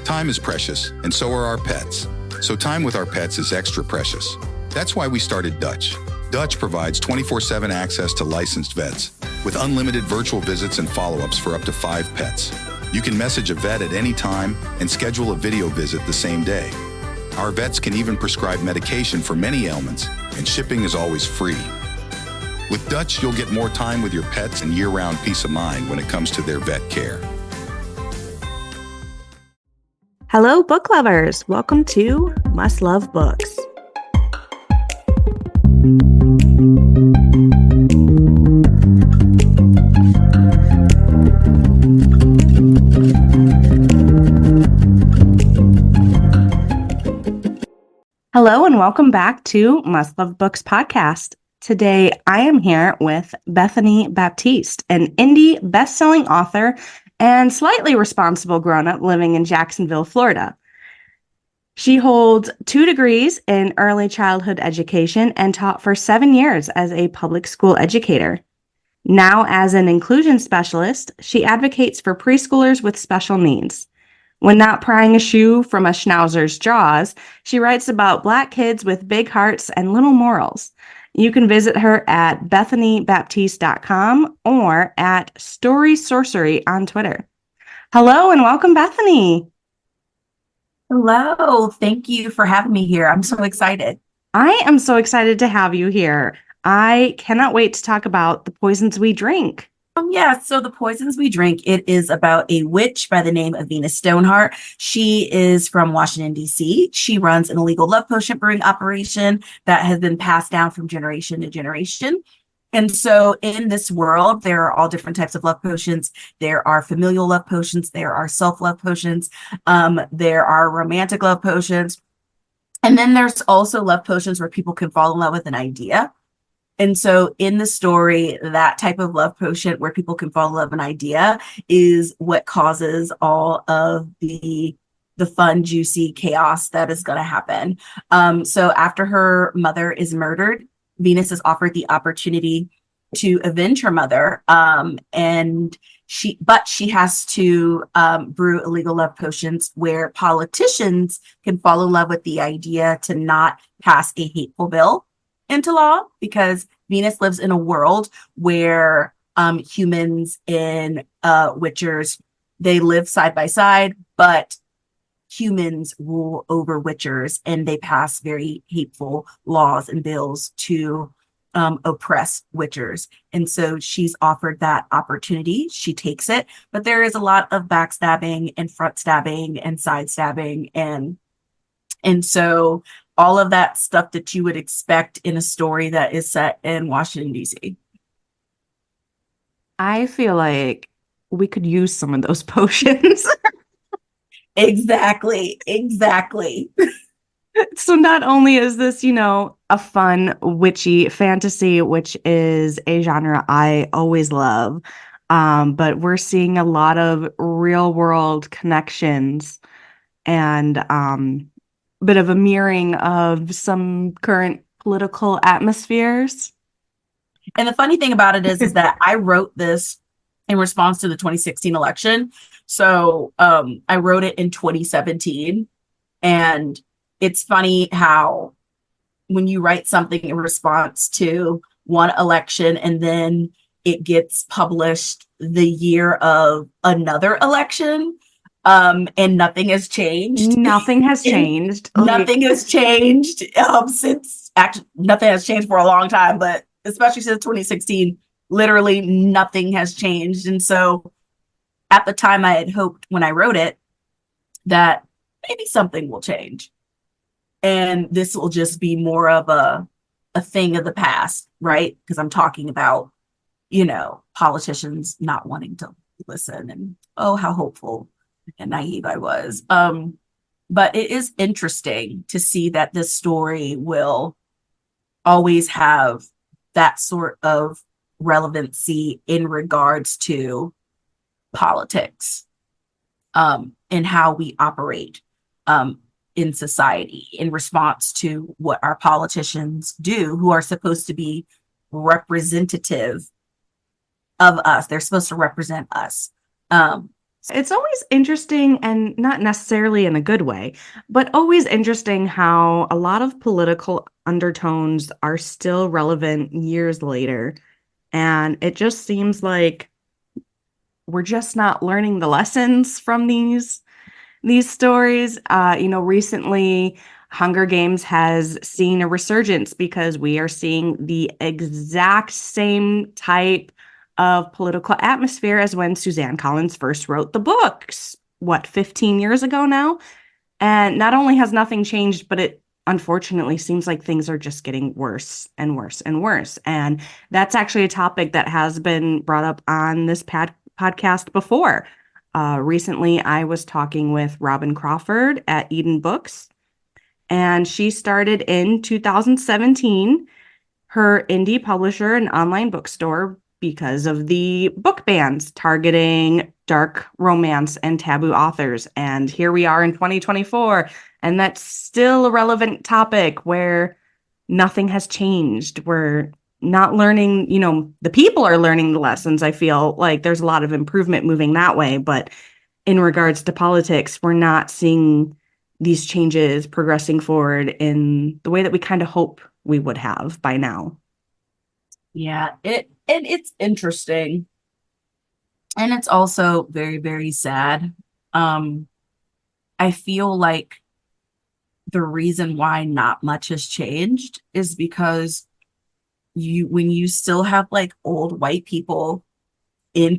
Time is precious, and so are our pets. So time with our pets is extra precious. That's why we started Dutch. Dutch provides 24/7 access to licensed vets, with unlimited virtual visits and follow-ups for up to 5 pets. You can message a vet at any time and schedule a video visit the same day. Our vets can even prescribe medication for many ailments, and shipping is always free. With Dutch, you'll get more time with your pets and year-round peace of mind when it comes to their vet care. Hello, book lovers. Welcome to Must Love Books. Hello, and welcome back to Must Love Books podcast. Today, I am here with Bethany Baptiste, an indie best-selling author and slightly responsible grown-up living in Jacksonville, Florida. She holds 2 degrees in early childhood education and taught for 7 years as a public school educator. Now, as an inclusion specialist, she advocates for preschoolers with special needs. When not prying a shoe from a schnauzer's jaws, she writes about Black kids with big hearts and little morals. You can visit her at bethanybaptiste.com or at Story Sorcery on Twitter. Hello and welcome, Bethany. Hello. Thank you for having me here. I'm so excited. I am so excited to have you here. I cannot wait to talk about The Poisons We Drink. So The Poisons We Drink, it is about a witch by the name of Venus Stoneheart. She is from Washington, D.C. She runs an illegal love potion brewing operation that has been passed down from generation to generation. And so in this world, there are all different types of love potions. There are familial love potions. There are self-love potions. There are romantic love potions. And then there's also love potions where people can fall in love with an idea. And so in the story, that type of love potion where people can fall in love with an idea is what causes all of the fun, juicy chaos that is going to happen. So after her mother is murdered, Venus is offered the opportunity to avenge her mother. And she has to brew illegal love potions where politicians can fall in love with the idea to not pass a hateful bill into law, because Venus lives in a world where humans and witchers, they live side by side, but humans rule over witchers, and they pass very hateful laws and bills to oppress witchers. And so she's offered that opportunity. She takes it, but there is a lot of backstabbing and front stabbing and side stabbing, and so all of that stuff that you would expect in a story that is set in Washington, D.C. I feel like we could use some of those potions. Exactly. So not only is this, a fun, witchy fantasy, which is a genre I always love, but we're seeing a lot of real world connections and bit of a mirroring of some current political atmospheres. And the funny thing about it is that I wrote this in response to the 2016 election. So I wrote it in 2017. And it's funny how when you write something in response to one election and then it gets published the year of another election, and nothing has changed. Nothing has changed. Nothing has changed since, actually, nothing has changed for a long time, but especially since 2016, literally nothing has changed. And so at the time, I had hoped when I wrote it that maybe something will change. And this will just be more of a thing of the past, right? Because I'm talking about, politicians not wanting to listen, and oh, how hopeful and naive I was. But it is interesting to see that this story will always have that sort of relevancy in regards to politics, and how we operate in society in response to what our politicians do, who are supposed to be representative of us. They're supposed to represent us. It's always interesting, and not necessarily in a good way, but always interesting how a lot of political undertones are still relevant years later. And it just seems like we're just not learning the lessons from these stories. Recently, Hunger Games has seen a resurgence because we are seeing the exact same type of political atmosphere as when Suzanne Collins first wrote the books, 15 years ago now? And not only has nothing changed, but it unfortunately seems like things are just getting worse and worse and worse. And that's actually a topic that has been brought up on this podcast before. Recently, I was talking with Robin Crawford at Eden Books, and she started in 2017 her indie publisher and online bookstore because of the book bans targeting dark romance and taboo authors. And here we are in 2024, and that's still a relevant topic where nothing has changed. We're not learning, the people are learning the lessons. I feel like there's a lot of improvement moving that way, but in regards to politics, we're not seeing these changes progressing forward in the way that we kind of hope we would have by now. Yeah, it's interesting. And it's also very, very sad. I feel like the reason why not much has changed is because when you still have like old white people in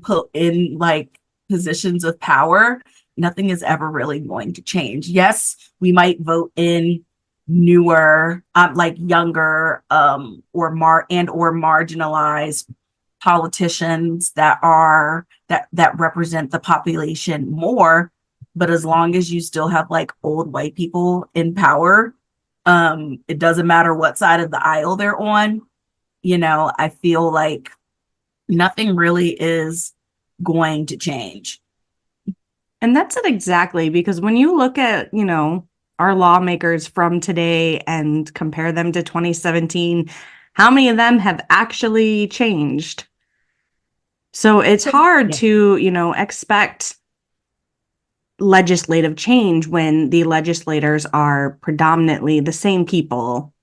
like positions of power, nothing is ever really going to change. Yes, we might vote in newer, like younger, or marginalized politicians that represent the population more. But as long as you still have like old white people in power, it doesn't matter what side of the aisle they're on. I feel like nothing really is going to change. And that's it exactly, because when you look at, our lawmakers from today and compare them to 2017, how many of them have actually changed? So it's hard to, expect legislative change when the legislators are predominantly the same people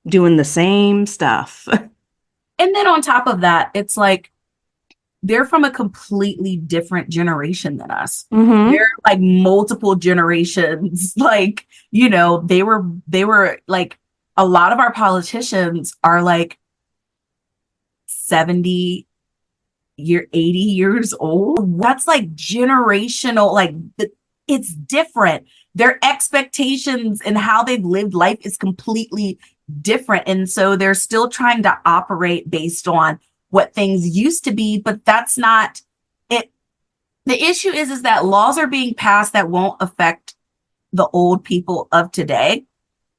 doing the same stuff. And then on top of that, it's like they're from a completely different generation than us. Mm-hmm. They're like multiple generations. Like, they were like, a lot of our politicians are like 80 years old. That's like generational, like it's different. Their expectations and how they've lived life is completely different. And so they're still trying to operate based on what things used to be, but that's not it. The issue is that laws are being passed that won't affect the old people of today,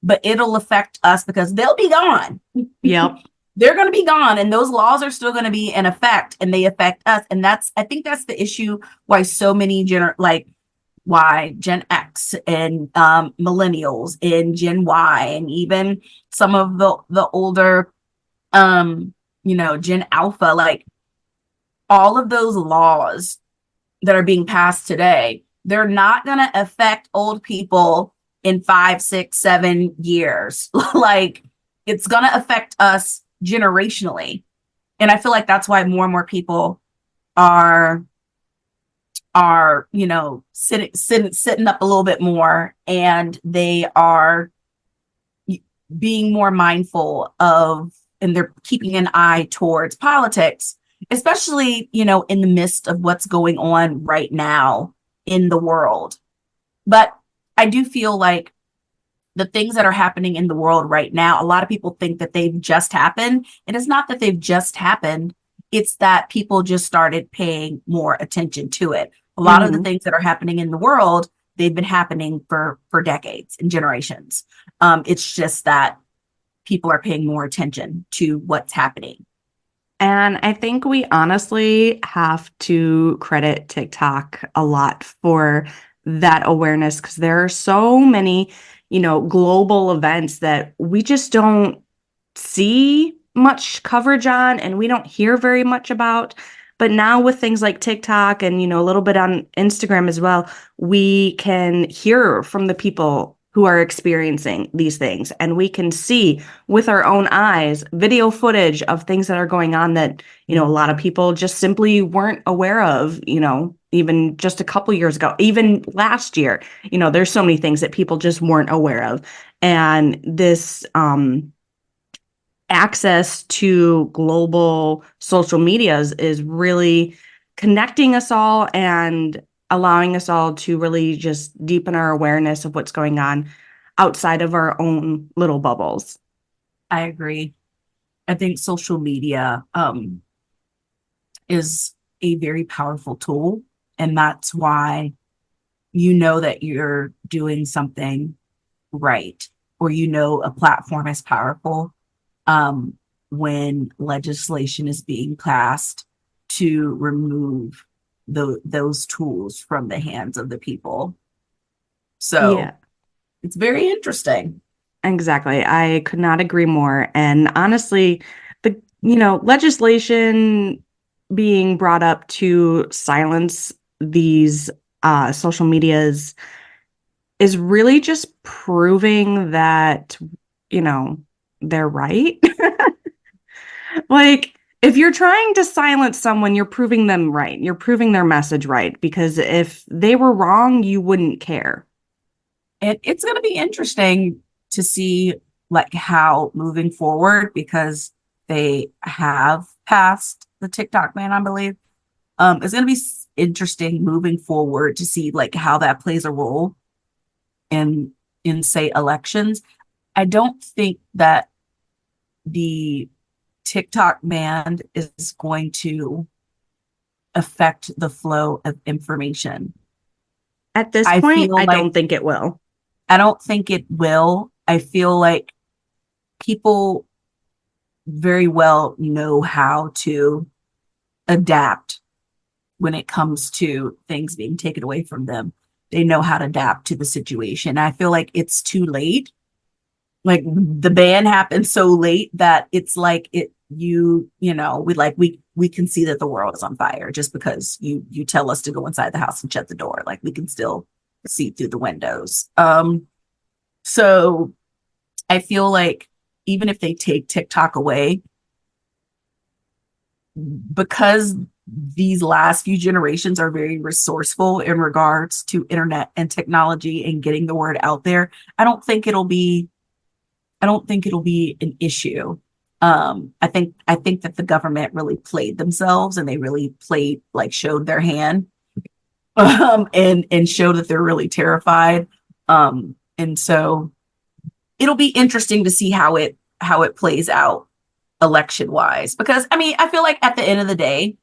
but it'll affect us because they'll be gone. Yep. They're going to be gone, and those laws are still going to be in effect, and they affect us. And I think that's the issue why so many why Gen X and millennials and Gen Y and even some of the older Gen Alpha, like all of those laws that are being passed today, they're not going to affect old people in 5, 6, 7 years. Like it's going to affect us generationally. And I feel like that's why more and more people are sitting up a little bit more, and they are being more mindful of, and they're keeping an eye towards politics, especially, in the midst of what's going on right now in the world. But I do feel like the things that are happening in the world right now, a lot of people think that they've just happened. And it's not that they've just happened. It's that people just started paying more attention to it. A lot of the things that are happening in the world, they've been happening for decades and generations. It's just that people are paying more attention to what's happening. And I think we honestly have to credit TikTok a lot for that awareness, because there are so many, global events that we just don't see much coverage on and we don't hear very much about. But now with things like TikTok and, a little bit on Instagram as well, we can hear from the people who are experiencing these things, and we can see with our own eyes video footage of things that are going on that, a lot of people just simply weren't aware of, even just a couple years ago, even last year. There's so many things that people just weren't aware of. And this access to global social medias is really connecting us all and allowing us all to really just deepen our awareness of what's going on outside of our own little bubbles. I agree. I think social media is a very powerful tool, and that's why that you're doing something right, or a platform is powerful when legislation is being passed to remove those tools from the hands of the people. So it's very interesting. Exactly. I could not agree more. And honestly, the legislation being brought up to silence these social medias is really just proving that, they're right. Like, if you're trying to silence someone, you're proving them right. You're proving their message right. Because if they were wrong, you wouldn't care. And it's going to be interesting to see how moving forward, because they have passed the TikTok ban, I believe. It's going to be interesting moving forward to see how that plays a role in say elections. I don't think that the TikTok ban is going to affect the flow of information. At this point, I don't think it will. I don't think it will. I feel like people very well know how to adapt when it comes to things being taken away from them. They know how to adapt to the situation. I feel like it's too late. Like, the ban happened so late that it's like we can see that the world is on fire just because you tell us to go inside the house and shut the door. Like, we can still see through the windows. So I feel like even if they take TikTok away, because these last few generations are very resourceful in regards to internet and technology and getting the word out there, I don't think it'll be an issue. I think that the government really played themselves, and they really showed their hand, and showed that they're really terrified. And so it'll be interesting to see how it plays out election wise, because I feel like at the end of the day,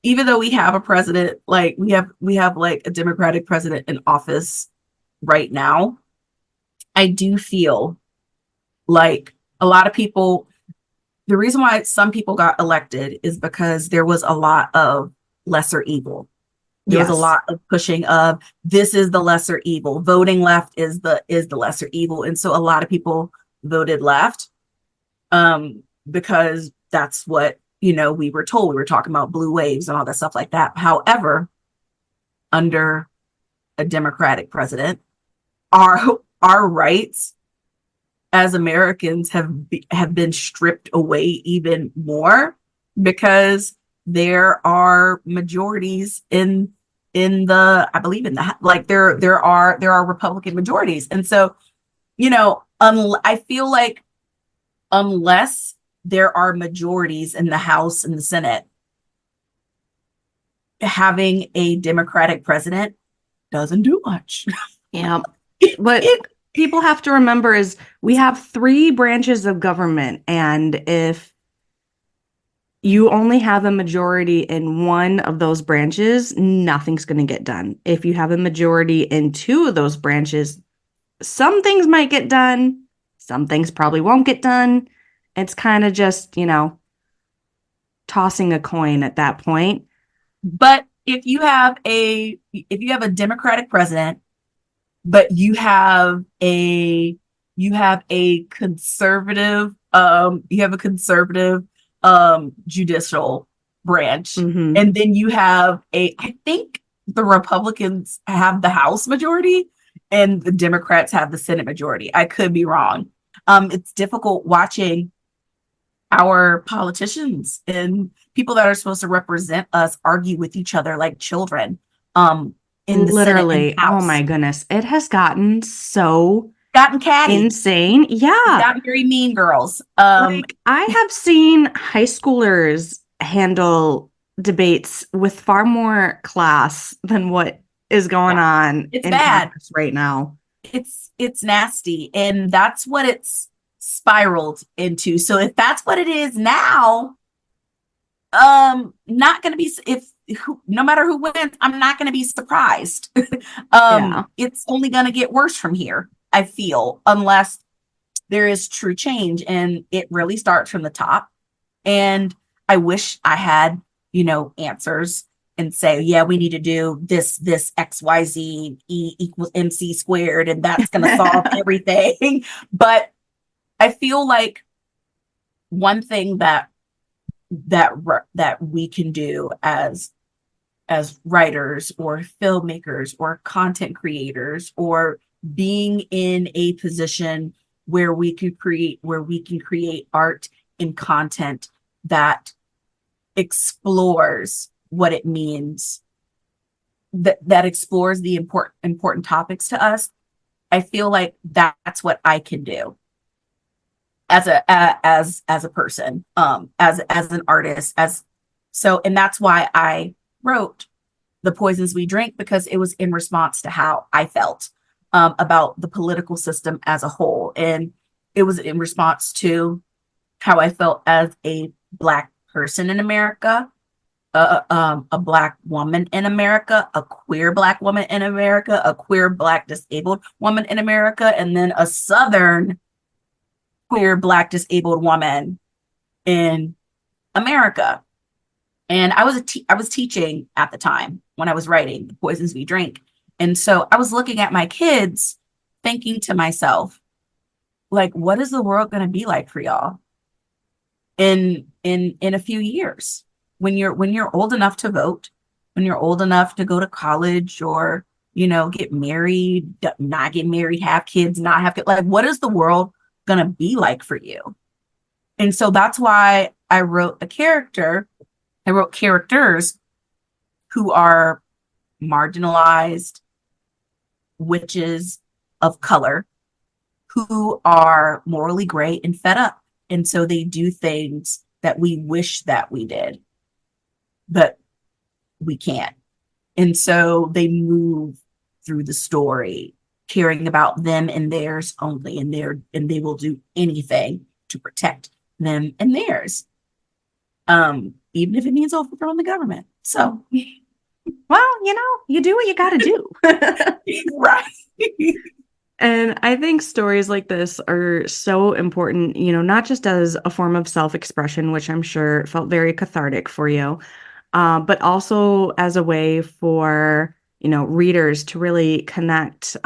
even though we have a president, we have a Democratic president in office right now, I do feel like a lot of people, the reason why some people got elected is because there was a lot of lesser evil. There was a lot of pushing of, this is the lesser evil. Voting left is the lesser evil. And so a lot of people voted left because that's what, we were told. We were talking about blue waves and all that stuff like that. However, under a Democratic president, our rights as Americans have been stripped away even more, because there are majorities in the, I believe in that, there are Republican majorities. And so, I feel like unless there are majorities in the House and the Senate, having a Democratic president doesn't do much. Yeah. What people have to remember is we have 3 branches of government, and if you only have a majority in one of those branches, nothing's going to get done. If you have a majority in 2 of those branches, some things might get done, some things probably won't get done. It's kind of just, tossing a coin at that point. But if you have a Democratic president, but you have a conservative judicial branch. Mhm. And then you have I think the Republicans have the House majority and the Democrats have the Senate majority. I could be wrong. It's difficult watching our politicians and people that are supposed to represent us argue with each other like children in the Senate and Literally. Oh House. my goodness. It has gotten so Gotten catty. insane. Yeah. Gotten very mean girls. Like, I have seen high schoolers handle debates with far more class than what is going Yeah, on it's in bad. Congress right now. It's nasty, and that's what it's spiraled into. So if that's what it is now, not going to be no matter who wins, I'm not going to be surprised. Yeah. It's only going to get worse from here, I feel, unless there is true change, and it really starts from the top. And I wish I had, answers and say, yeah, we need to do this XYZ equals MC squared, and that's going to solve everything. But I feel like one thing that we can do as writers or filmmakers or content creators, or being in a position where we can create art and content that explores what it means, that explores the important topics to us. I feel like that's what I can do as a person, as an artist, and that's why I wrote The Poisons We Drink, because it was in response to how I felt about the political system as a whole, and it was in response to how I felt as a Black person in America, a Black woman in America, a queer Black woman in America, a queer Black disabled woman in America, and then a Southern queer Black disabled woman in America. And I was teaching at the time when I was writing The Poisons We Drink. And so I was looking at my kids, thinking to myself, like, what is the world going to be like for y'all in a few years, when you're old enough to vote, when you're old enough to go to college, or get married, not get married, have kids, not have kids? Like, what is the world going to be like for you? And so that's why I wrote characters who are marginalized witches of color, who are morally gray and fed up. And so they do things that we wish that we did, but we can't. And so they move through the story caring about them and theirs only, and they will do anything to protect them and theirs, even if it means overthrowing the government. So, Well, you do what you got to do. right. And I think stories like this are so important, not just as a form of self-expression, which I'm sure felt very cathartic for you, but also as a way for, readers to really connect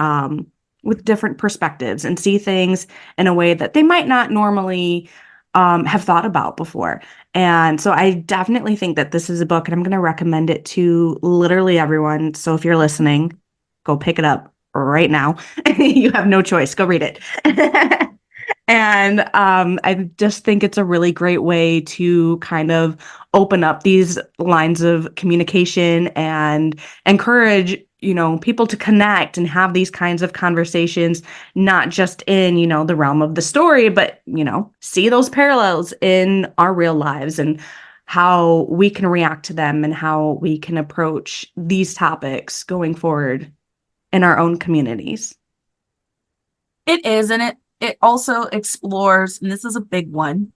with different perspectives and see things in a way that they might not normally have thought about before. And so I definitely think that this is a book, and I'm going to recommend it to literally everyone. So if you're listening, go pick it up right now. You have no choice. Go read it. And I just think it's a really great way to kind of open up these lines of communication and encourage, people to connect and have these kinds of conversations, not just in, the realm of the story, but, see those parallels in our real lives and how we can react to them and how we can approach these topics going forward in our own communities. It is, and it also explores, and this is a big one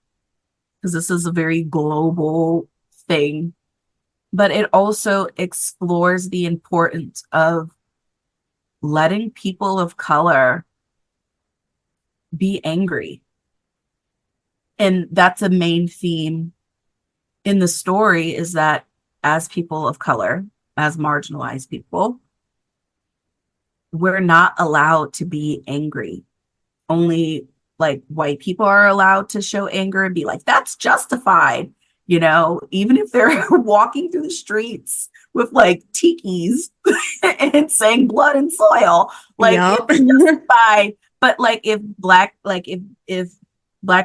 because this is a very global thing, but it also explores the importance of letting people of color be angry. And that's a main theme in the story, is that as people of color, as marginalized people, we're not allowed to be angry. Only like white people are allowed to show anger and be like, that's justified. even if they're walking through the streets with like tikis and saying blood and soil, like Yep. it's justified. But like if black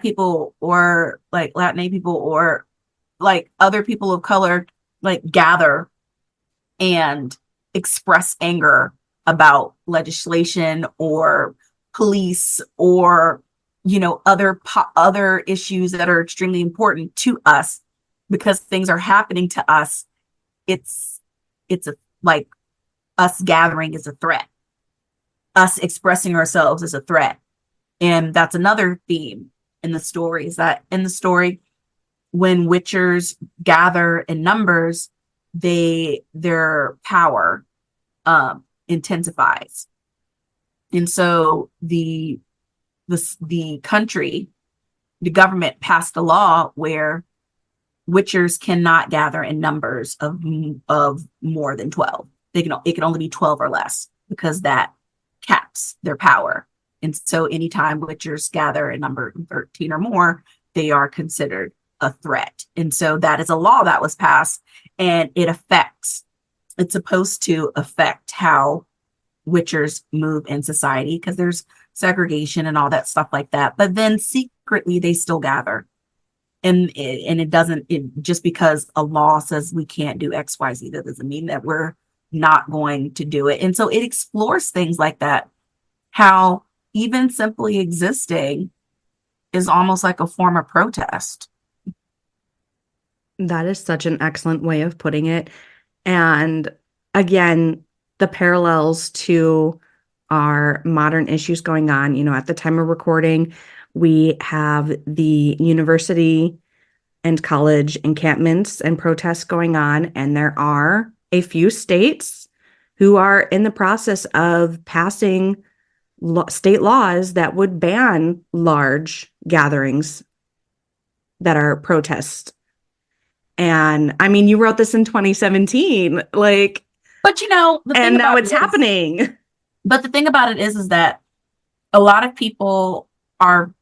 people or like Latin people or like other people of color like gather and express anger about legislation or police or other issues that are extremely important to us because things are happening to us, it's a like us gathering is a threat, us expressing ourselves is a threat. And that's another theme in the story, is that in the story when witchers gather in numbers, their power intensifies. And so the country, the government passed a law where witchers cannot gather in numbers of more than 12. It can only be 12 or less because that caps their power. And so anytime witchers gather a number 13 or more, they are considered a threat. And so that is a law that was passed, and it's supposed to affect how witchers move in society because there's segregation and all that stuff like that. But then secretly they still gather. And it doesn't, just because a law says we can't do XYZ, that doesn't mean that we're not going to do it. And so it explores things like that, how even simply existing is almost like a form of protest. That is such an excellent way of putting it. And again, the parallels to our modern issues going on, at the time of recording, we have the university and college encampments and protests going on. And there are a few states who are in the process of passing state laws that would ban large gatherings that are protests. And I mean, you wrote this in 2017, like, but and now it's happening. But the thing about it is that a lot of people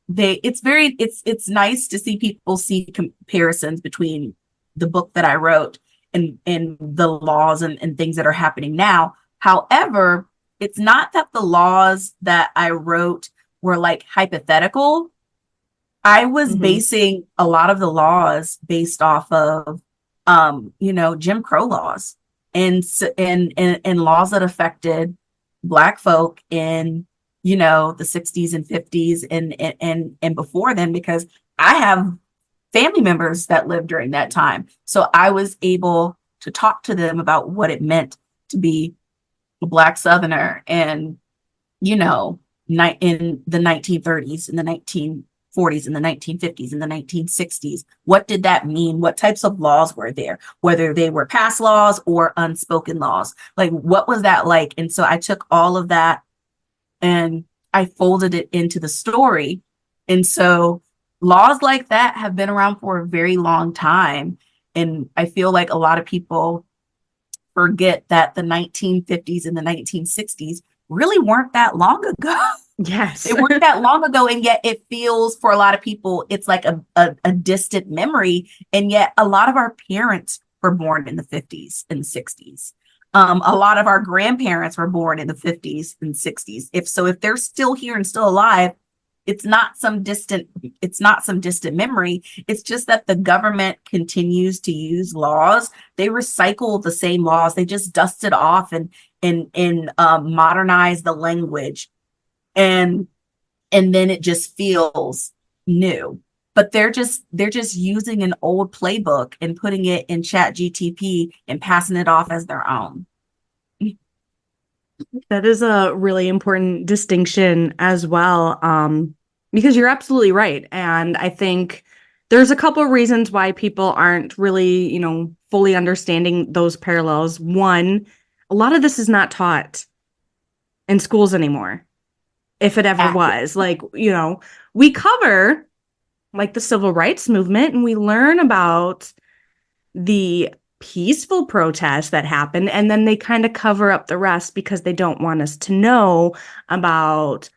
it's nice to see people see comparisons between the book that I wrote and the laws and things that are happening now. However, it's not that the laws that I wrote were like hypothetical. I was basing a lot of the laws based off of, Jim Crow laws and laws that affected Black folk in, the 60s and 50s and before then, because I have family members that lived during that time. So I was able to talk to them about what it meant to be a Black Southerner and, in the 1930s, in the 1940s, in the 1950s, in the 1960s. What did that mean? What types of laws were there? Whether they were passed laws or unspoken laws. Like, what was that like? And so I took all of that and I folded it into the story. And so laws like that have been around for a very long time. And I feel like a lot of people forget that the 1950s and the 1960s really weren't that long ago. Yes. It weren't that long ago. And yet it feels for a lot of people, it's like a distant memory. And yet a lot of our parents were born in the 50s and 60s. A lot of our grandparents were born in the 50s and 60s. If they're still here and still alive, it's not some distant memory. It's just that the government continues to use laws. They recycle the same laws. They just dust it off and modernize the language. And then it just feels new. But they're just using an old playbook and putting it in ChatGTP and passing it off as their own. That is a really important distinction as well, because you're absolutely right. And I think there's a couple of reasons why people aren't really, fully understanding those parallels. One, a lot of this is not taught in schools anymore, if it ever was. Like, we cover like the civil rights movement and we learn about the peaceful protests that happened, and then they kind of cover up the rest because they don't want us to know about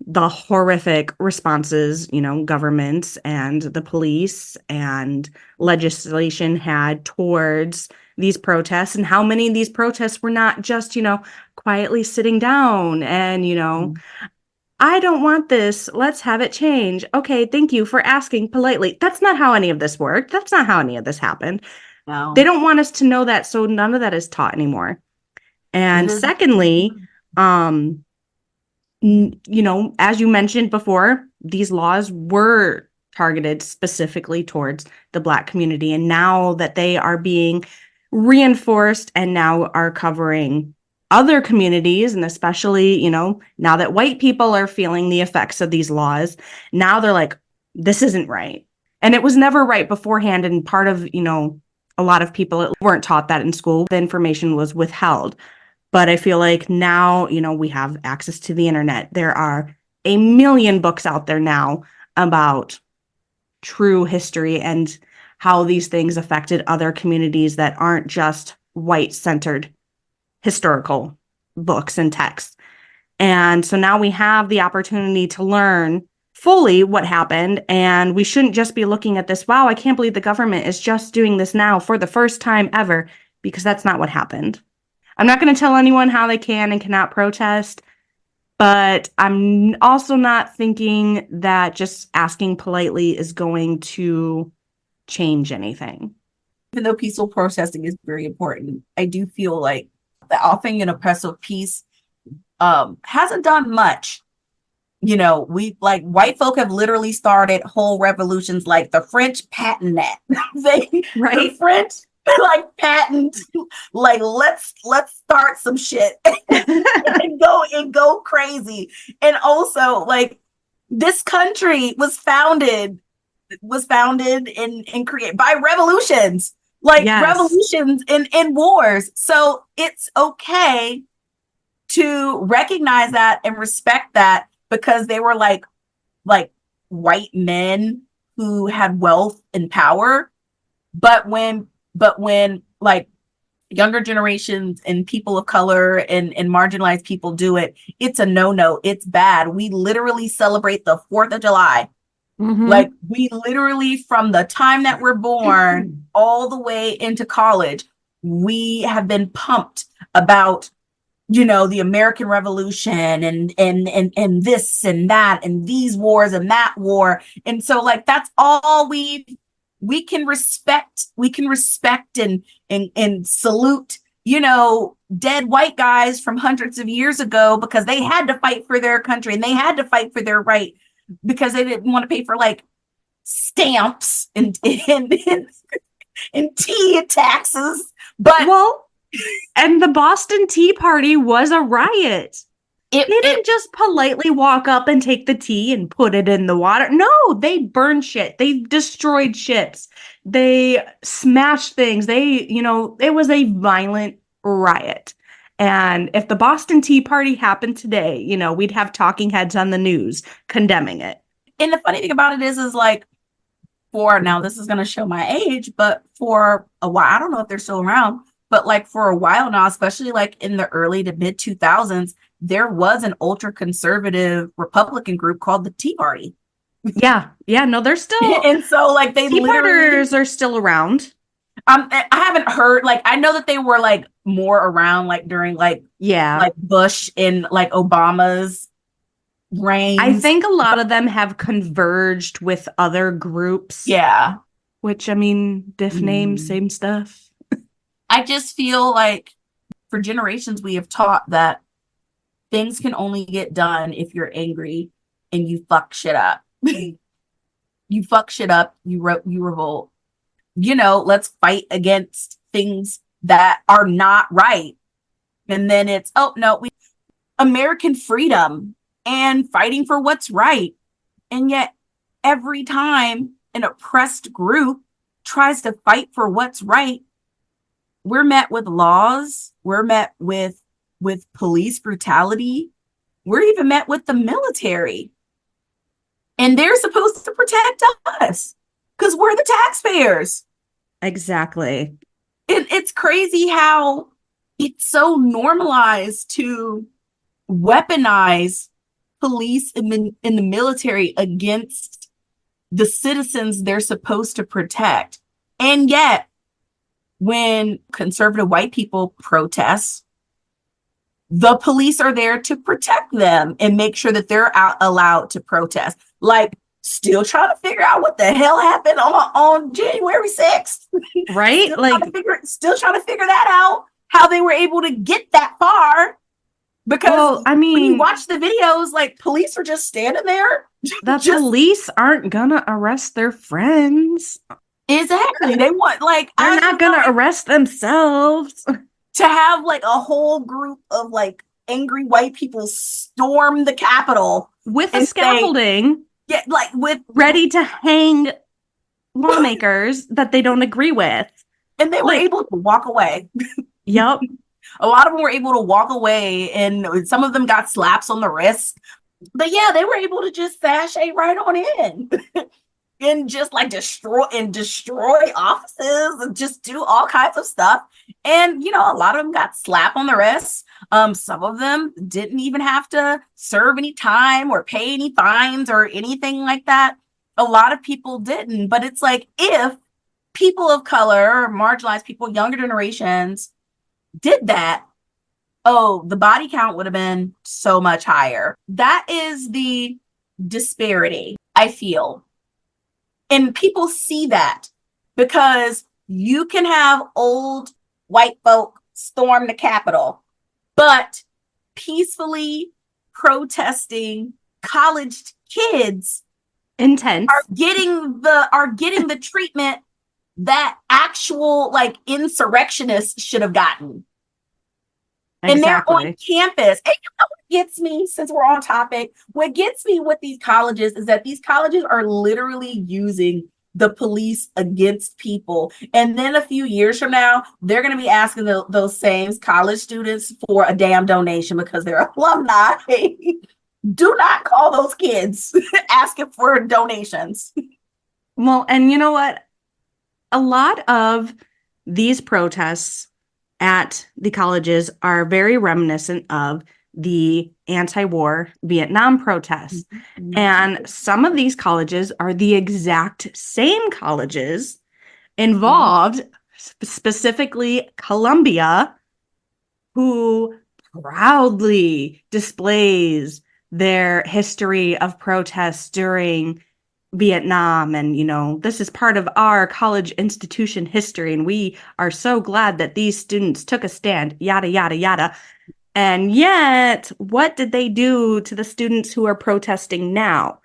the horrific responses, governments and the police and legislation had towards these protests, and how many of these protests were not just, quietly sitting down and, I don't want this. Let's have it change. Okay, thank you for asking politely. That's not how any of this worked. That's not how any of this happened. No. They don't want us to know that, so none of that is taught anymore. And secondly, as you mentioned before, these laws were targeted specifically towards the Black community. And now that they are being reinforced and now are covering other communities, and especially, now that white people are feeling the effects of these laws, now they're like, this isn't right. And it was never right beforehand. And part of, a lot of people weren't taught that in school. The information was withheld. But I feel like now, we have access to the internet. There are a million books out there now about true history and how these things affected other communities that aren't just white-centered historical books and texts. And so now we have the opportunity to learn fully what happened. And we shouldn't just be looking at this, wow, I can't believe the government is just doing this now for the first time ever, because that's not what happened. I'm not going to tell anyone how they can and cannot protest, but I'm also not thinking that just asking politely is going to change anything. Even though peaceful protesting is very important, I do feel like the offering and oppressive peace hasn't done much. We like white folk have literally started whole revolutions, like the French patent that right? The French like patent, like let's start some shit and go crazy. And also, like, this country was founded and created by revolutions, like revolutions and wars. So it's okay to recognize that and respect that, because they were like white men who had wealth and power. But when like younger generations and people of color and marginalized people do it, it's a no-no. It's bad. We literally celebrate the 4th of July. Mm-hmm. Like, we literally, from the time that we're born all the way into college, we have been pumped about, the American Revolution and this and that and these wars and that war. And so, like, that's all we can respect and salute, dead white guys from hundreds of years ago, because they had to fight for their country and they had to fight for their right, because they didn't want to pay for like stamps and tea and taxes. But and the Boston Tea Party was a riot. They didn't just politely walk up and take the tea and put it in the water. No, they burned shit. They destroyed ships. They smashed things. It was a violent riot. And if the Boston Tea Party happened today, we'd have talking heads on the news condemning it. And the funny thing about it is like, now this is going to show my age, but for a while, I don't know if they're still around, but like for a while now, especially like in the early to mid 2000s, there was an ultra conservative Republican group called the Tea Party. Yeah, no, they're still. And so like they Tea Parters are still around. I haven't heard, like, I know that they were like more around like during like Bush and like Obama's reign. I think a lot of them have converged with other groups. Yeah. Which, I mean, diff name, same stuff. I just feel like for generations we have taught that things can only get done if you're angry and you fuck shit up. You fuck shit up, you revolt. Let's fight against things that are not right. And then it's, American freedom and fighting for what's right. And yet every time an oppressed group tries to fight for what's right, we're met with laws, we're met with police brutality, we're even met with the military. And they're supposed to protect us because we're the taxpayers. Exactly. It's crazy how it's so normalized to weaponize police in the military against the citizens they're supposed to protect. And yet, when conservative white people protest, the police are there to protect them and make sure that they're allowed to protest. Like, still trying to figure out what the hell happened on January 6th. Right? Still trying to figure that out, how they were able to get that far. Because when you watch the videos, like, police are just standing there. The police aren't gonna arrest their friends. Exactly. They want, like, they're not gonna arrest themselves. To have like a whole group of like angry white people storm the Capitol with a scaffolding, ready to hang lawmakers that they don't agree with, and they were able to walk away. Yep. A lot of them were able to walk away, and some of them got slaps on the wrist. But yeah, they were able to just sashay right on in. And just like destroy offices and just do all kinds of stuff. And, a lot of them got slapped on the wrist. Some of them didn't even have to serve any time or pay any fines or anything like that. A lot of people didn't. But it's like, if people of color or marginalized people, younger generations did that, the body count would have been so much higher. That is the disparity, I feel. And people see that, because you can have old white folk storm the Capitol, but peacefully protesting college kids are getting the treatment that actual like insurrectionists should have gotten. Exactly. And they're on campus. And what gets me, since we're on topic, what gets me with these colleges is that these colleges are literally using the police against people. And then a few years from now, they're going to be asking those same college students for a damn donation because they're alumni. Do not call those kids asking for donations. Well, and you know what? A lot of these protests at the colleges are very reminiscent of the anti-war Vietnam protests. Mm-hmm. And some of these colleges are the exact same colleges involved, specifically Columbia, who proudly displays their history of protests during Vietnam. And, this is part of our college institution history. And we are so glad that these students took a stand, yada, yada, yada. And yet, what did they do to the students who are protesting now?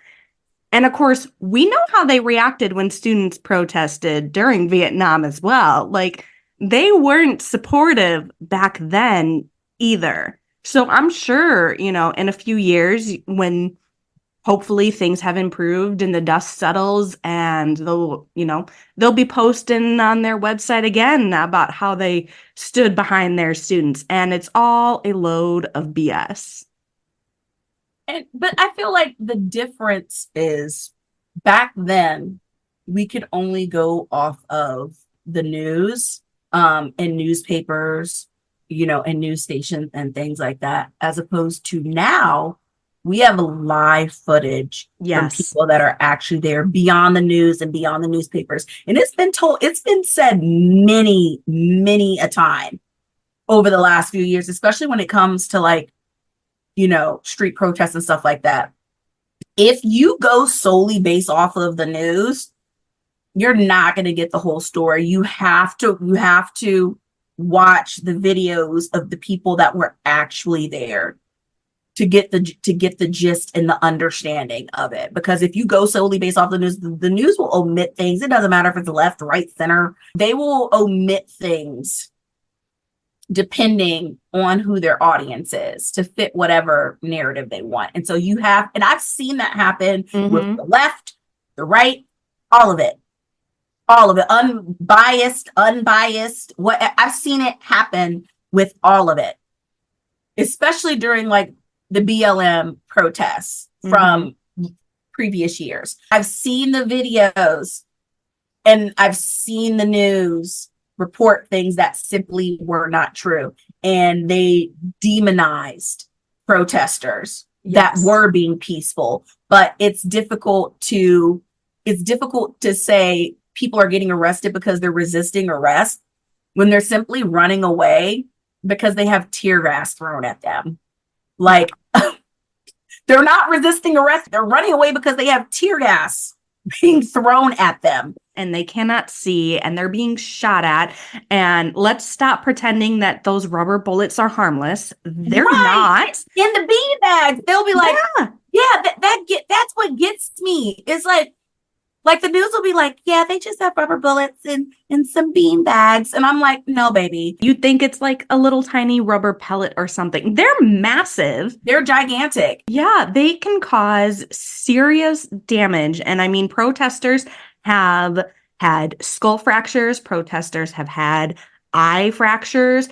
And of course, we know how they reacted when students protested during Vietnam as well. Like, they weren't supportive back then either. So I'm sure, in a few years, when hopefully things have improved and the dust settles, and they'll be posting on their website again about how they stood behind their students, and it's all a load of BS. But I feel like the difference is, back then we could only go off of the news, and newspapers, and news stations and things like that, as opposed to now. We have live footage from people that are actually there beyond the news and beyond the newspapers. And it's been said many, many a time over the last few years, especially when it comes to street protests and stuff like that. If you go solely based off of the news, you're not going to get the whole story. You have to watch the videos of the people that were actually there to get the gist and the understanding of it. Because if you go solely based off the news will omit things. It doesn't matter if it's left, right, center. They will omit things depending on who their audience is to fit whatever narrative they want. And so and I've seen that happen with the left, the right, all of it, unbiased, I've seen it happen with all of it, especially during the BLM protests from previous years. I've seen the videos and I've seen the news report things that simply were not true. And they demonized protesters that Yes. were being peaceful, but it's difficult to say people are getting arrested because they're resisting arrest when they're simply running away because they have tear gas thrown at them. Like, they're not resisting arrest. They're running away because they have tear gas being thrown at them. And they cannot see, and they're being shot at. And let's stop pretending that those rubber bullets are harmless. They're not. In the bean bags, they'll be like, Yeah. that's what gets me. It's like the news will be like, yeah, they just have rubber bullets in some bean bags. And I'm like, no, baby. You'd think it's like a little tiny rubber pellet or something. They're massive. They're gigantic. Yeah, they can cause serious damage. And I mean, protesters have had skull fractures. Protesters have had eye fractures.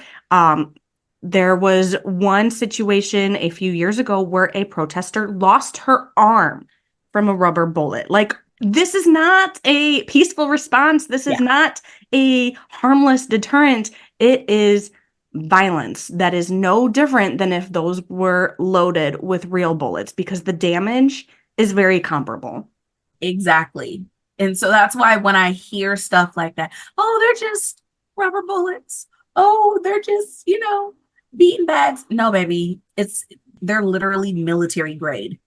There was one situation a few years ago where a protester lost her arm from a rubber bullet. Like, this is not a peaceful response. This is not a harmless deterrent. It is violence that is no different than if those were loaded with real bullets, because the damage is very comparable. Exactly. And so that's why when I hear stuff like that, oh, they're just rubber bullets. Oh, they're just, bean bags. No, baby. They're literally military grade.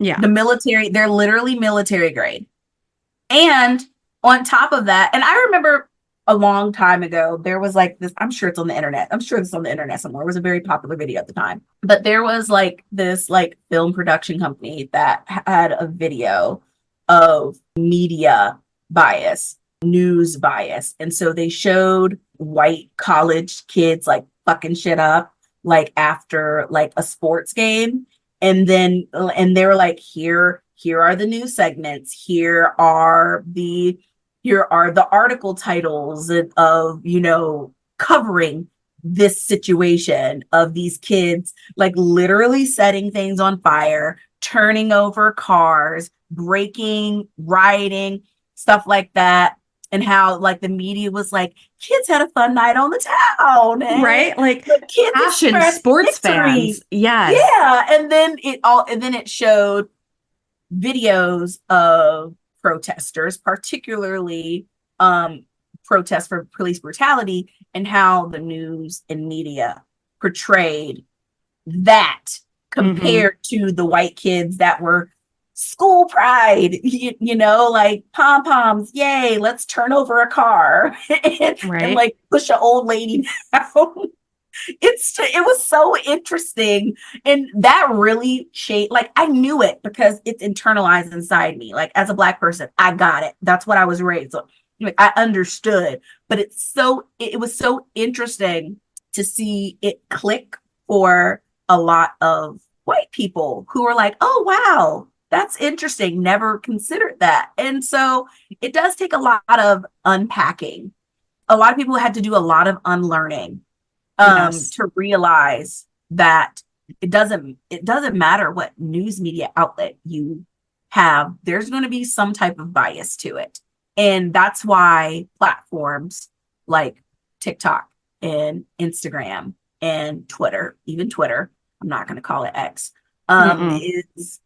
Yeah. They're literally military grade. And on top of that, and I remember a long time ago, there was like this, I'm sure it's on the internet. I'm sure it's on the internet somewhere. It was a very popular video at the time. But there was like this like film production company that had a video of media bias, news bias. And so they showed white college kids like fucking shit up, like after like a sports game. And they were like, here are the news segments. Here are the article titles of, covering this situation of these kids, like literally setting things on fire, turning over cars, breaking, rioting, stuff like that. And how like the media was like, kids had a fun night on the town. Right? Like kids passion sports victory. fans. Yes. Yeah. And then it showed videos of protesters, particularly protests for police brutality, and how the news and media portrayed that compared to the white kids that were school pride, like pom-poms, yay, let's turn over a car and like push an old lady down. It was so interesting, and that really shaped, like, I knew it because it's internalized inside me. Like, as a Black person, I got it. That's what I was raised. So I understood, but it was so interesting to see it click for a lot of white people who were like, oh wow, that's interesting, never considered that. And so it does take a lot of unpacking. A lot of people had to do a lot of unlearning to realize that it doesn't matter what news media outlet you have, there's going to be some type of bias to it. And that's why platforms like TikTok and Instagram and Twitter, even Twitter, I'm not going to call it X, is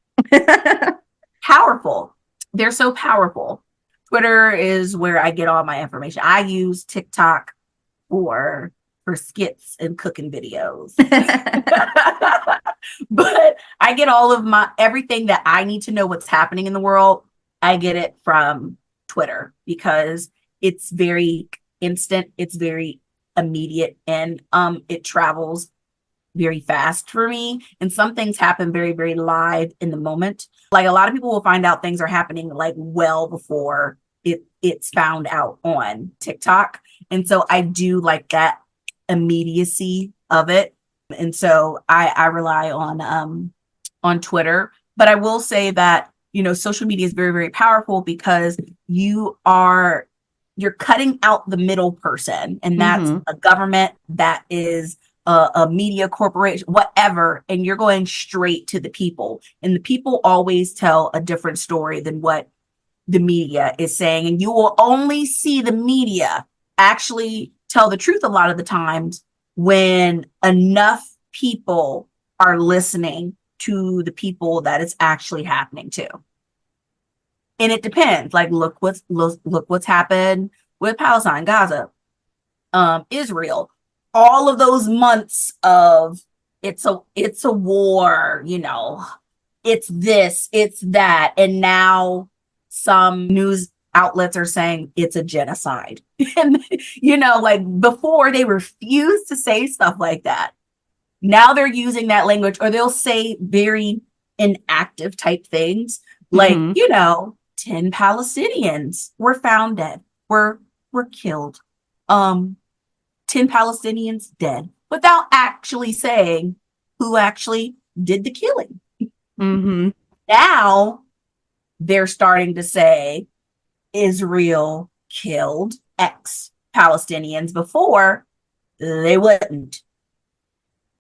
powerful. They're so powerful. Twitter is where I get all my information. I use TikTok for skits and cooking videos. But I get all of everything that I need to know what's happening in the world. I get it from Twitter because it's very instant. It's very immediate, and it travels very fast for me. And some things happen very, very live in the moment. Like, a lot of people will find out things are happening like well before it's found out on TikTok. And so I do like that immediacy of it. And so I rely on Twitter. But I will say that, social media is very, very powerful because you're cutting out the middle person, and that's a government, that is a media corporation, whatever, and you're going straight to the people. And the people always tell a different story than what the media is saying. And you will only see the media actually tell the truth a lot of the times when enough people are listening to the people that it's actually happening to. And it depends. Like, look what's happened with Palestine, Gaza, Israel, all of those months of it's a war, you know, it's this, it's that. And now some news outlets are saying it's a genocide. And, you know, like before they refused to say stuff like that. Now they're using that language, or they'll say very inactive type things like, you know, 10 Palestinians were found dead, were killed. 10 Palestinians dead, without actually saying who actually did the killing. Now they're starting to say Israel killed X Palestinians. Before, they wouldn't.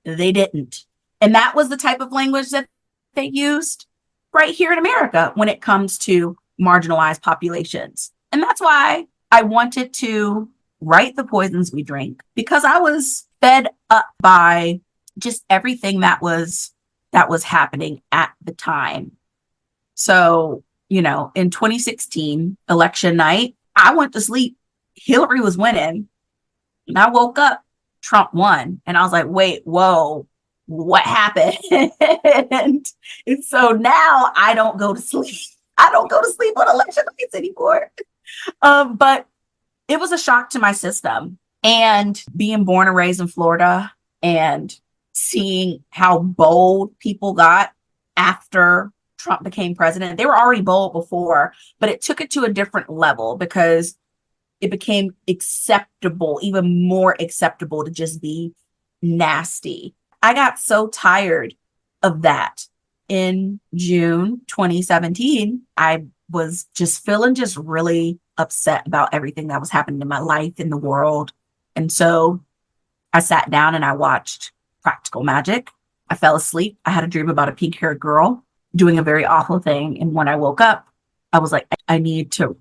They didn't. And that was the type of language that they used right here in America when it comes to marginalized populations. And that's why I wanted to write The Poisons We Drink, because I was fed up by just everything that was happening at the time. So, you know, in 2016, election night, I went to sleep. Hillary was winning. And I woke up, Trump won. And I was like, wait, whoa, what happened? And so now I don't go to sleep. I don't go to sleep on election nights anymore. But it was a shock to my system. And being born and raised in Florida and seeing how bold people got after Trump became president. They were already bold before, but it took it to a different level because it became acceptable, even more acceptable to just be nasty. I got so tired of that. In June 2017, I was just feeling just really upset about everything that was happening in my life, in the world. And so I sat down and I watched Practical Magic. I fell asleep. I had a dream about a pink-haired girl doing a very awful thing. And when I woke up, I was like, I need to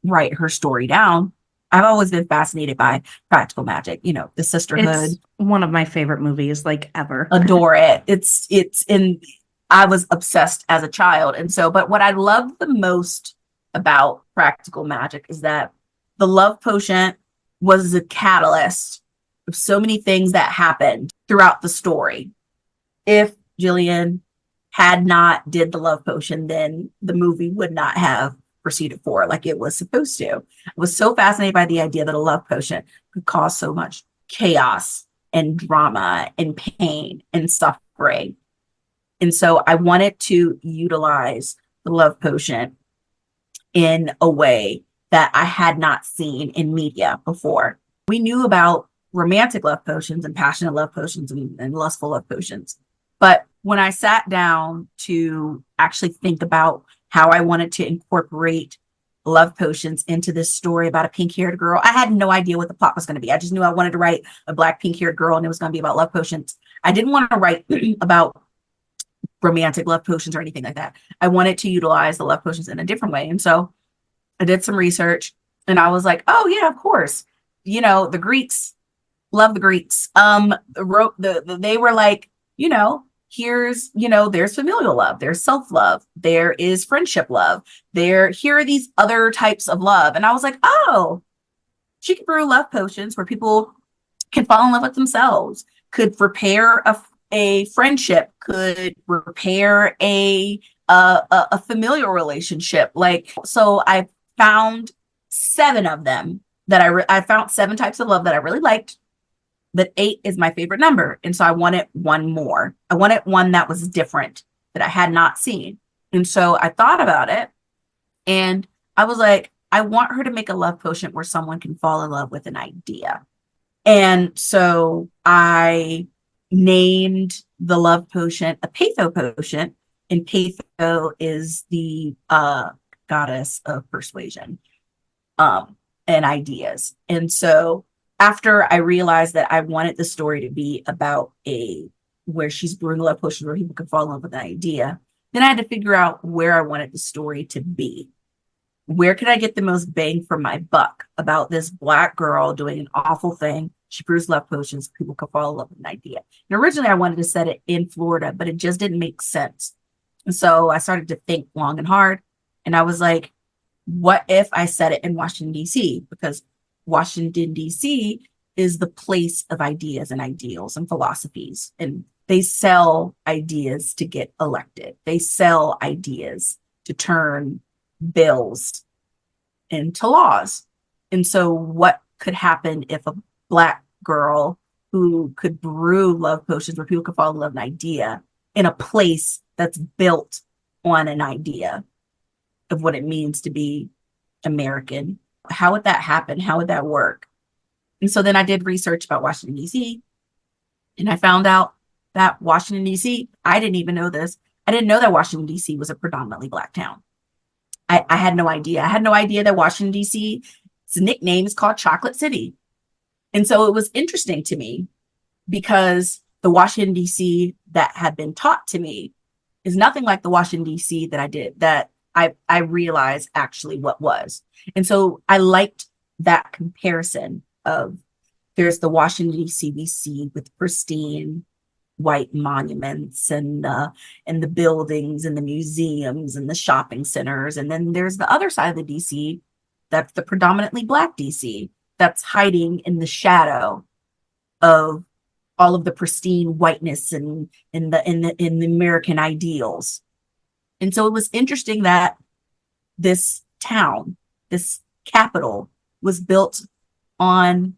write her story down. I've always been fascinated by Practical Magic, you know, the sisterhood. It's one of my favorite movies, like, ever. Adore it. It's in, I was obsessed as a child. And so, but what I love the most about Practical Magic is that the love potion was a catalyst of so many things that happened throughout the story. If Jillian had not did the love potion, then the movie would not have proceeded forward like it was supposed to. I was so fascinated by the idea that a love potion could cause so much chaos and drama and pain and suffering. And so I wanted to utilize the love potion in a way that I had not seen in media before. We knew about romantic love potions and passionate love potions and lustful love potions. But when I sat down to actually think about how I wanted to incorporate love potions into this story about a pink-haired girl, I had no idea what the plot was going to be. I just knew I wanted to write a Black pink-haired girl and it was going to be about love potions. I didn't want to write about romantic love potions or anything like that. I wanted to utilize the love potions in a different way. And so I did some research and I was like, oh yeah, of course. You know, the Greeks, love the Greeks. They were like, you know, here's, you know, there's familial love, there's self-love, there is friendship love, here are these other types of love. And I was like, oh, she could brew love potions where people can fall in love with themselves, could repair a friendship, could repair a familial relationship. Like, so I found 7 of them that I found 7 types of love that I really liked. But 8 is my favorite number. And so I wanted one more. I wanted one that was different, that I had not seen. And so I thought about it and I was like, I want her to make a love potion where someone can fall in love with an idea. And so I named the love potion a Patho potion. And Patho is the goddess of persuasion and ideas. And so after I realized that I wanted the story to be about where she's brewing a love potion where people can fall in love with an idea, then I had to figure out where I wanted the story to be. Where could I get the most bang for my buck about this Black girl doing an awful thing She brews love potions. People could fall in love with an idea. And originally I wanted to set it in Florida, but it just didn't make sense. And so I started to think long and hard. And I was like, what if I set it in Washington, D.C.? Because Washington, D.C. is the place of ideas and ideals and philosophies. And they sell ideas to get elected. They sell ideas to turn bills into laws. And so what could happen if a Black girl who could brew love potions where people could fall in love with an idea in a place that's built on an idea of what it means to be American? How would that happen? How would that work? And so then I did research about Washington, D.C., and I found out that Washington, D.C., I didn't even know this. I didn't know that Washington, D.C. was a predominantly Black town. I had no idea. I had no idea that Washington, D.C., its nickname is called Chocolate City. And so it was interesting to me because the Washington, D.C. that had been taught to me is nothing like the Washington, D.C. that I realized actually what was. And so I liked that comparison of there's the Washington, D.C. we see with pristine white monuments and the buildings and the museums and the shopping centers. And then there's the other side of the DC, that's the predominantly Black DC, that's hiding in the shadow of all of the pristine whiteness and in the American ideals. And so it was interesting that this town, this capital, was built on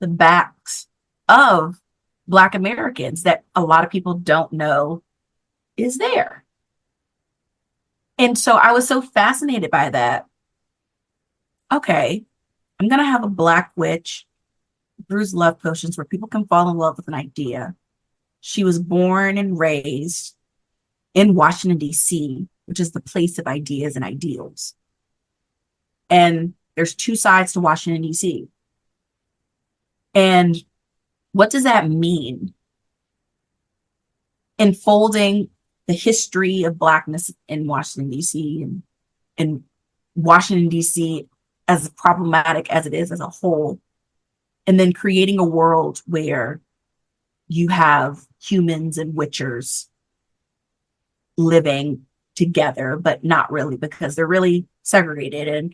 the backs of Black Americans that a lot of people don't know is there. And so I was so fascinated by that. Okay, I'm going to have a Black witch brews love potions where people can fall in love with an idea. She was born and raised in Washington, D.C., which is the place of ideas and ideals. And there's two sides to Washington, D.C. And what does that mean? Unfolding the history of Blackness in Washington, D.C. and Washington, D.C. as problematic as it is as a whole, and then creating a world where you have humans and witchers living together, but not really because they're really segregated. And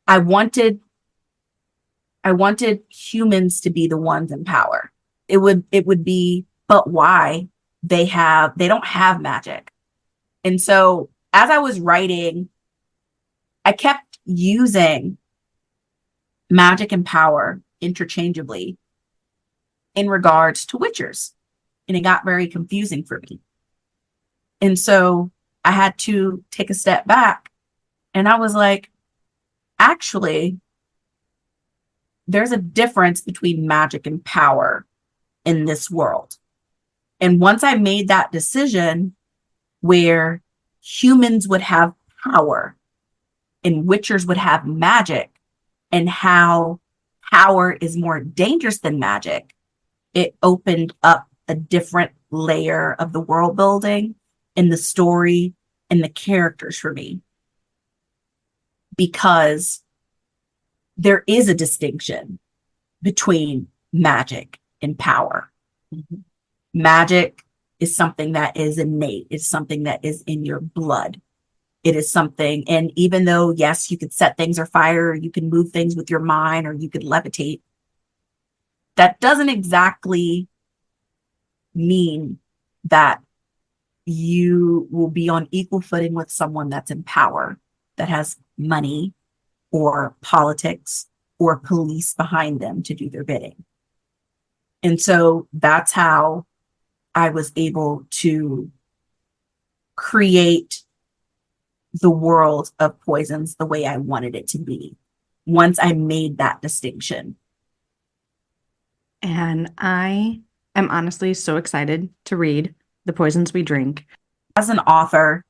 I wanted humans to be the ones in power. It would be, but why? They don't have magic. And so as I was writing, I kept using magic and power interchangeably in regards to witchers. And it got very confusing for me. And so I had to take a step back and I was like, actually, there's a difference between magic and power in this world. And once I made that decision where humans would have power and witchers would have magic, and how power is more dangerous than magic, it opened up a different layer of the world building and the story and the characters for me. Because there is a distinction between magic and power. Mm-hmm. Magic is something that is innate. It's something that is in your blood. It is something, and even though, yes, you could set things afire, or you can move things with your mind, or you could levitate, that doesn't exactly mean that you will be on equal footing with someone that's in power, that has money or politics or police behind them to do their bidding. And so that's how I was able to create the world of poisons the way I wanted it to be once I made that distinction. And I am honestly so excited to read The Poisons We Drink. As an author,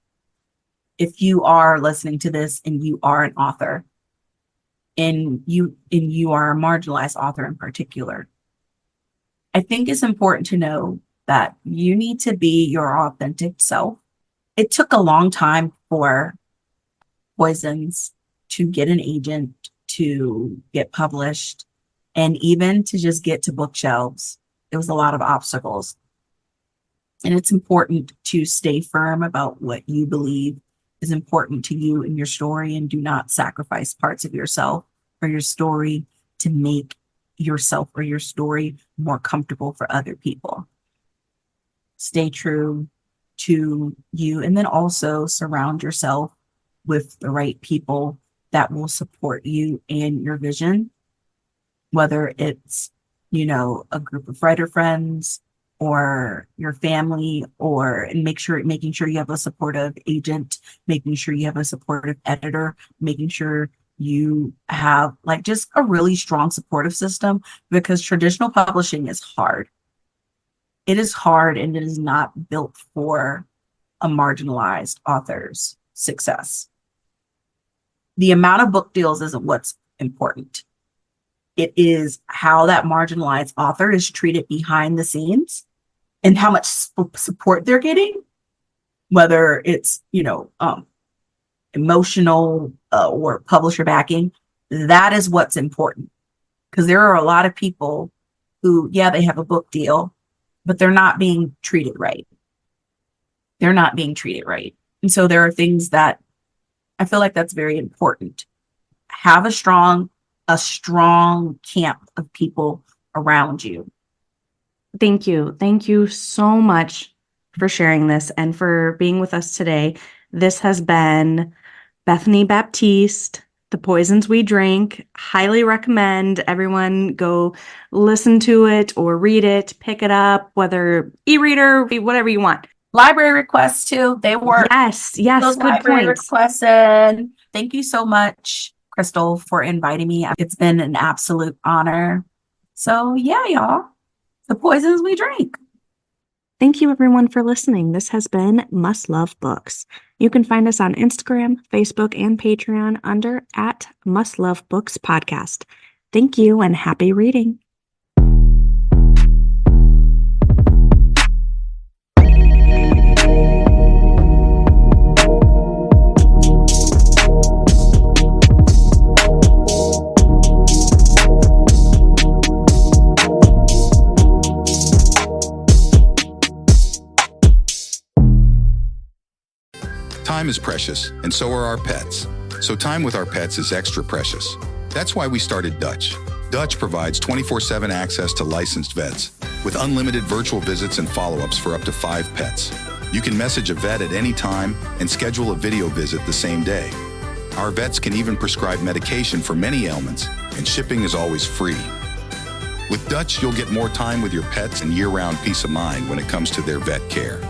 if you are listening to this and you are an author, and you are a marginalized author in particular, I think it's important to know that you need to be your authentic self. It took a long time for Poisons to get an agent, to get published, And even to just get to bookshelves, it was a lot of obstacles. And it's important to stay firm about what you believe is important to you in your story, and do not sacrifice parts of yourself or your story to make yourself or your story more comfortable for other people. Stay true to you, and then also surround yourself with the right people that will support you and your vision, whether it's, a group of writer friends or your family, or making sure you have a supportive agent, making sure you have a supportive editor, making sure you have just a really strong supportive system, because traditional publishing is hard. It is hard, and it is not built for a marginalized author's success. The amount of book deals isn't what's important. It is how that marginalized author is treated behind the scenes and how much support they're getting, whether it's, emotional or publisher backing. That is what's important, because there are a lot of people who, they have a book deal, but they're not being treated right. They're not being treated right. And so there are things that I feel like that's very important. Have a strong camp of people around you. Thank you. Thank you so much for sharing this and for being with us today. This has been Bethany Baptiste, The Poisons We Drink. Highly recommend everyone go listen to it or read it, pick it up, whether e-reader, whatever you want. Library requests too. They work. Yes, Those good library points. requests. And thank you so much, Krystle, for inviting me. It's been an absolute honor. So y'all, The Poisons We Drink. Thank you everyone for listening. This has been Must Love Books. You can find us on Instagram, Facebook, and Patreon under @MustLoveBooksPodcast. Thank you and happy reading. Time is precious, and so are our pets. So time with our pets is extra precious. That's why we started Dutch. Dutch provides 24/7 access to licensed vets, with unlimited virtual visits and follow-ups for up to 5 pets. You can message a vet at any time and schedule a video visit the same day. Our vets can even prescribe medication for many ailments, and shipping is always free. With Dutch, you'll get more time with your pets and year-round peace of mind when it comes to their vet care.